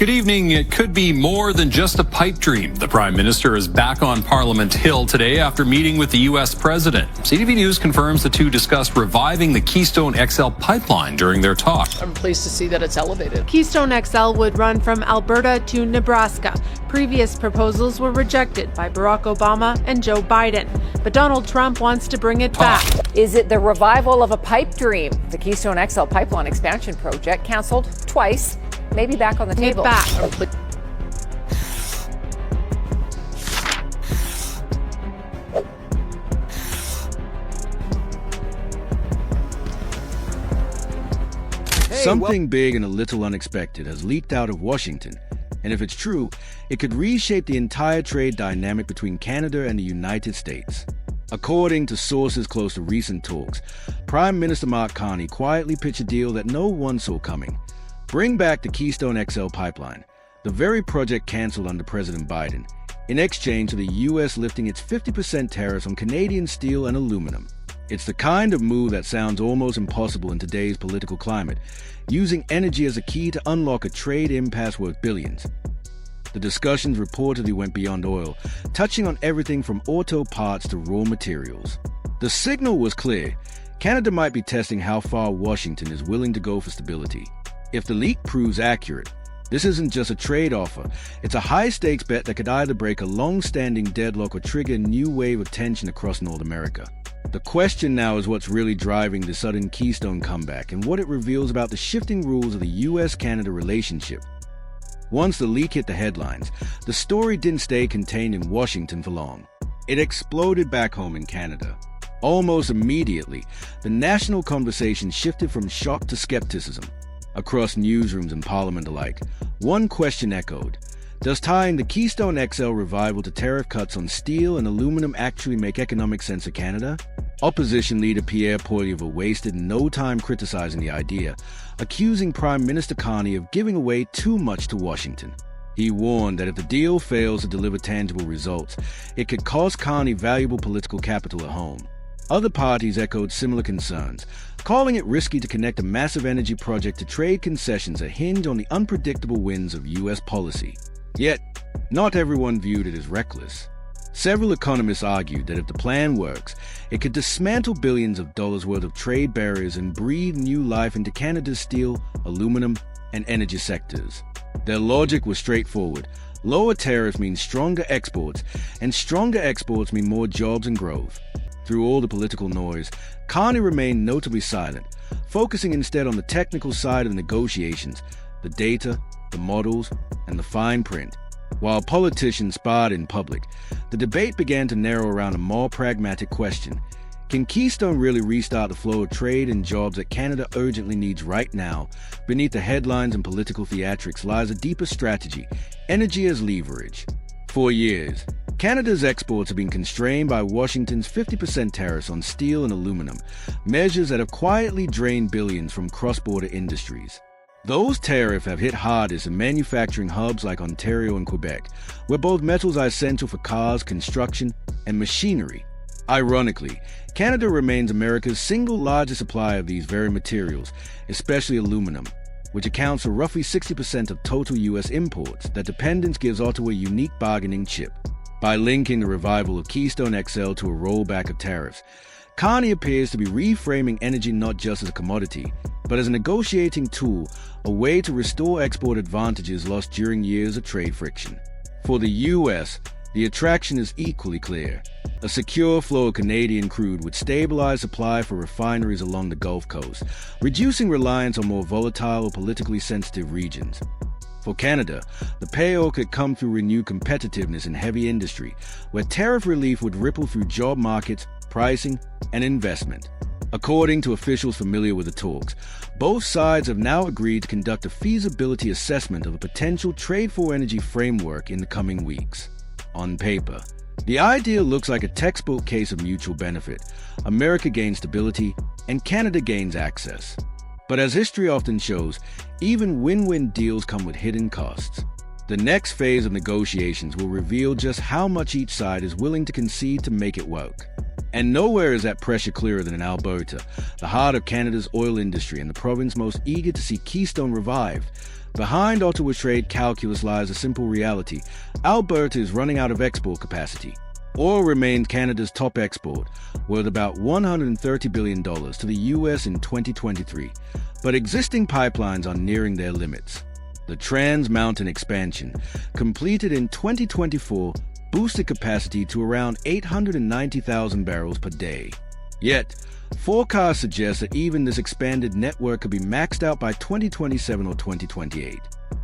Good evening. It could be more than just a pipe dream. The Prime Minister is back on Parliament Hill today after meeting with the U.S. President. CTV News confirms the two discussed reviving the Keystone XL pipeline during their talk. I'm pleased to see that it's elevated. Keystone XL would run from Alberta to Nebraska. Previous proposals were rejected by Barack Obama and Joe Biden. But Donald Trump wants to bring it back. Is it the revival of a pipe dream? The Keystone XL pipeline expansion project canceled twice. Maybe back on the table. Something big and a little unexpected has leaked out of Washington, and if it's true, it could reshape the entire trade dynamic between Canada and the United States. According to sources close to recent talks, Prime Minister Carney quietly pitched a deal that no one saw coming. Bring back the Keystone XL pipeline, the very project cancelled under President Biden, in exchange for the U.S. lifting its 50% tariffs on Canadian steel and aluminum. It's the kind of move that sounds almost impossible in today's political climate, using energy as a key to unlock a trade impasse worth billions. The discussions reportedly went beyond oil, touching on everything from auto parts to raw materials. The signal was clear. Canada might be testing how far Washington is willing to go for stability. If the leak proves accurate, this isn't just a trade offer, it's a high-stakes bet that could either break a long-standing deadlock or trigger a new wave of tension across North America. The question now is what's really driving the sudden Keystone comeback and what it reveals about the shifting rules of the U.S.-Canada relationship. Once the leak hit the headlines, the story didn't stay contained in Washington for long. It exploded back home in Canada. Almost immediately, the national conversation shifted from shock to skepticism. Across newsrooms and Parliament alike, one question echoed. Does tying the Keystone XL revival to tariff cuts on steel and aluminum actually make economic sense for Canada? Opposition leader Pierre Poilievre wasted no time criticizing the idea, accusing Prime Minister Carney of giving away too much to Washington. He warned that if the deal fails to deliver tangible results, it could cost Carney valuable political capital at home. Other parties echoed similar concerns, calling it risky to connect a massive energy project to trade concessions that hinge on the unpredictable winds of U.S. policy. Yet, not everyone viewed it as reckless. Several economists argued that if the plan works, it could dismantle billions of dollars worth of trade barriers and breathe new life into Canada's steel, aluminum, and energy sectors. Their logic was straightforward. Lower tariffs mean stronger exports, and stronger exports mean more jobs and growth. Through all the political noise, Carney remained notably silent, focusing instead on the technical side of the negotiations, the data, the models, and the fine print. While politicians sparred in public, the debate began to narrow around a more pragmatic question. Can Keystone really restart the flow of trade and jobs that Canada urgently needs right now? Beneath the headlines and political theatrics lies a deeper strategy: energy as leverage. For years, Canada's exports have been constrained by Washington's 50% tariffs on steel and aluminum, measures that have quietly drained billions from cross-border industries. Those tariffs have hit hardest in manufacturing hubs like Ontario and Quebec, where both metals are essential for cars, construction, and machinery. Ironically, Canada remains America's single largest supplier of these very materials, especially aluminum, which accounts for roughly 60% of total U.S. imports. That dependence gives Ottawa a unique bargaining chip. By linking the revival of Keystone XL to a rollback of tariffs, Carney appears to be reframing energy not just as a commodity, but as a negotiating tool, a way to restore export advantages lost during years of trade friction. For the U.S., the attraction is equally clear. A secure flow of Canadian crude would stabilize supply for refineries along the Gulf Coast, reducing reliance on more volatile or politically sensitive regions. For Canada, the payoff could come through renewed competitiveness in heavy industry, where tariff relief would ripple through job markets, pricing, and investment. According to officials familiar with the talks, both sides have now agreed to conduct a feasibility assessment of a potential trade-for-energy framework in the coming weeks. On paper, the idea looks like a textbook case of mutual benefit. America gains stability, and Canada gains access. But as history often shows, even win-win deals come with hidden costs. The next phase of negotiations will reveal just how much each side is willing to concede to make it work. And nowhere is that pressure clearer than in Alberta, the heart of Canada's oil industry and the province most eager to see Keystone revived. Behind Ottawa's trade calculus lies a simple reality. Alberta is running out of export capacity. Oil remains Canada's top export, worth about $130 billion to the U.S. in 2023, but existing pipelines are nearing their limits. The Trans Mountain expansion, completed in 2024, boosted capacity to around 890,000 barrels per day. Yet, forecasts suggest that even this expanded network could be maxed out by 2027 or 2028.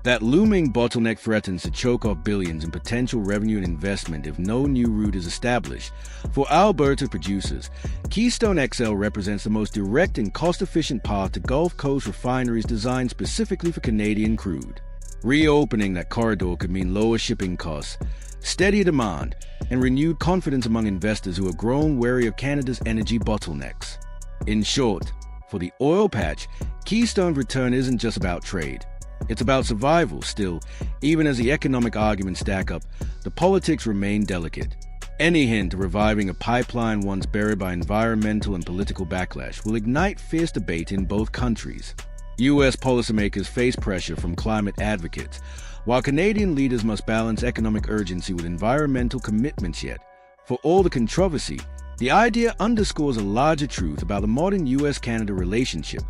That looming bottleneck threatens to choke off billions in potential revenue and investment if no new route is established. For Alberta producers, Keystone XL represents the most direct and cost-efficient path to Gulf Coast refineries designed specifically for Canadian crude. Reopening that corridor could mean lower shipping costs, steady demand, and renewed confidence among investors who have grown wary of Canada's energy bottlenecks. In short, for the oil patch, Keystone's return isn't just about trade. It's about survival still. Even as the economic arguments stack up, the politics remain delicate. Any hint of reviving a pipeline once buried by environmental and political backlash will ignite fierce debate in both countries. U.S. policymakers face pressure from climate advocates, while Canadian leaders must balance economic urgency with environmental commitments. Yet, for all the controversy, the idea underscores a larger truth about the modern U.S.-Canada relationship.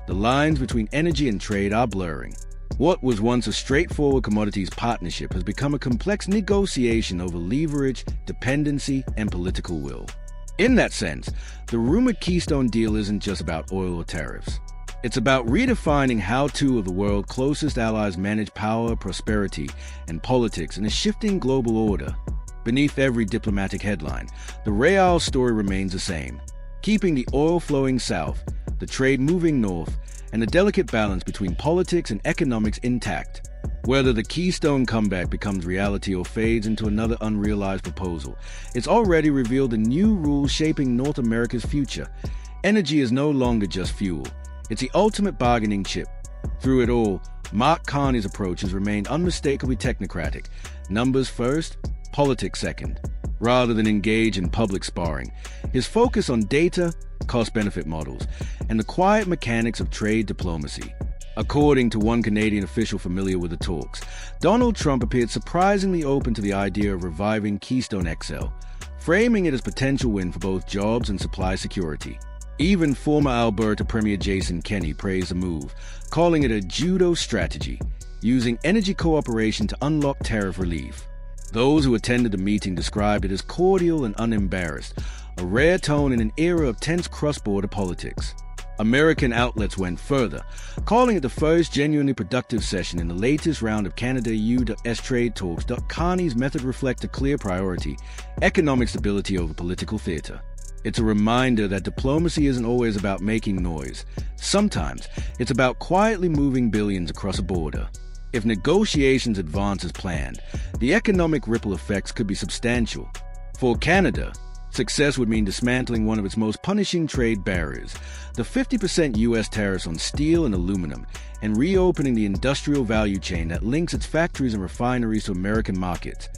The lines between energy and trade are blurring. What was once a straightforward commodities partnership has become a complex negotiation over leverage, dependency, and political will. In that sense, the rumored Keystone deal isn't just about oil or tariffs. It's about redefining how two of the world's closest allies manage power, prosperity, and politics in a shifting global order. Beneath every diplomatic headline, the real story remains the same: keeping the oil flowing south, the trade moving north, and the delicate balance between politics and economics intact. Whether the Keystone comeback becomes reality or fades into another unrealized proposal, it's already revealed the new rules shaping North America's future. Energy is no longer just fuel. It's the ultimate bargaining chip. Through it all, Mark Carney's approach has remained unmistakably technocratic. Numbers first, politics second. Rather than engage in public sparring, his focus on data, cost-benefit models, and the quiet mechanics of trade diplomacy. According to one Canadian official familiar with the talks, Donald Trump appeared surprisingly open to the idea of reviving Keystone XL, framing it as a potential win for both jobs and supply security. Even former Alberta Premier Jason Kenney praised the move, calling it a judo strategy, using energy cooperation to unlock tariff relief. Those who attended the meeting described it as cordial and unembarrassed, a rare tone in an era of tense cross-border politics. American outlets went further, calling it the first genuinely productive session in the latest round of Canada-U.S. trade talks. Carney's method reflects a clear priority: economic stability over political theater. It's a reminder that diplomacy isn't always about making noise. Sometimes it's about quietly moving billions across a border. If negotiations advance as planned, the economic ripple effects could be substantial. For Canada, success would mean dismantling one of its most punishing trade barriers, the 50% U.S. tariffs on steel and aluminum, and reopening the industrial value chain that links its factories and refineries to American markets.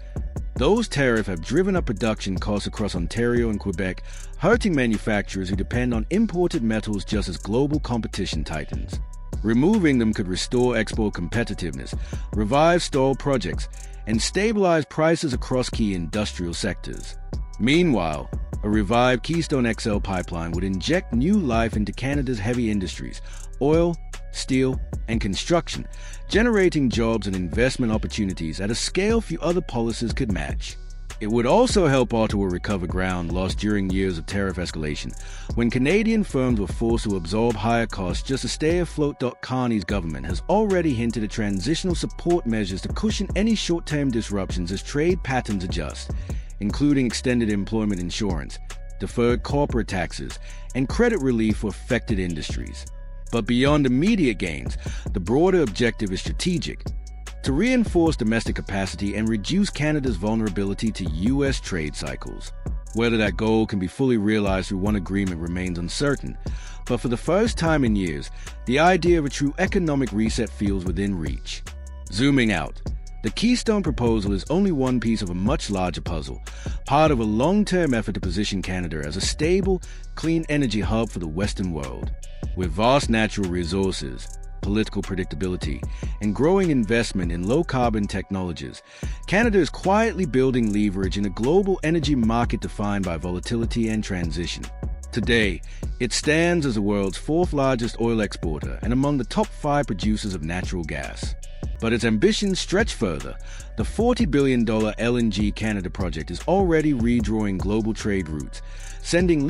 Those tariffs have driven up production costs across Ontario and Quebec, hurting manufacturers who depend on imported metals just as global competition tightens. Removing them could restore export competitiveness, revive stalled projects, and stabilize prices across key industrial sectors. Meanwhile, a revived Keystone XL pipeline would inject new life into Canada's heavy industries, oil, steel, and construction, generating jobs and investment opportunities at a scale few other policies could match. It would also help Ottawa recover ground lost during years of tariff escalation, when Canadian firms were forced to absorb higher costs just to stay afloat. Carney's government has already hinted at transitional support measures to cushion any short-term disruptions as trade patterns adjust, including extended employment insurance, deferred corporate taxes, and credit relief for affected industries. But beyond immediate gains, the broader objective is strategic: to reinforce domestic capacity and reduce Canada's vulnerability to U.S. trade cycles. Whether that goal can be fully realized through one agreement remains uncertain, but for the first time in years, the idea of a true economic reset feels within reach. Zooming out, the Keystone proposal is only one piece of a much larger puzzle, part of a long-term effort to position Canada as a stable, clean energy hub for the Western world. With vast natural resources, political predictability, and growing investment in low-carbon technologies, Canada is quietly building leverage in a global energy market defined by volatility and transition. Today, it stands as the world's fourth largest oil exporter and among the top 5 producers of natural gas. But its ambitions stretch further. The $40 billion LNG Canada project is already redrawing global trade routes, sending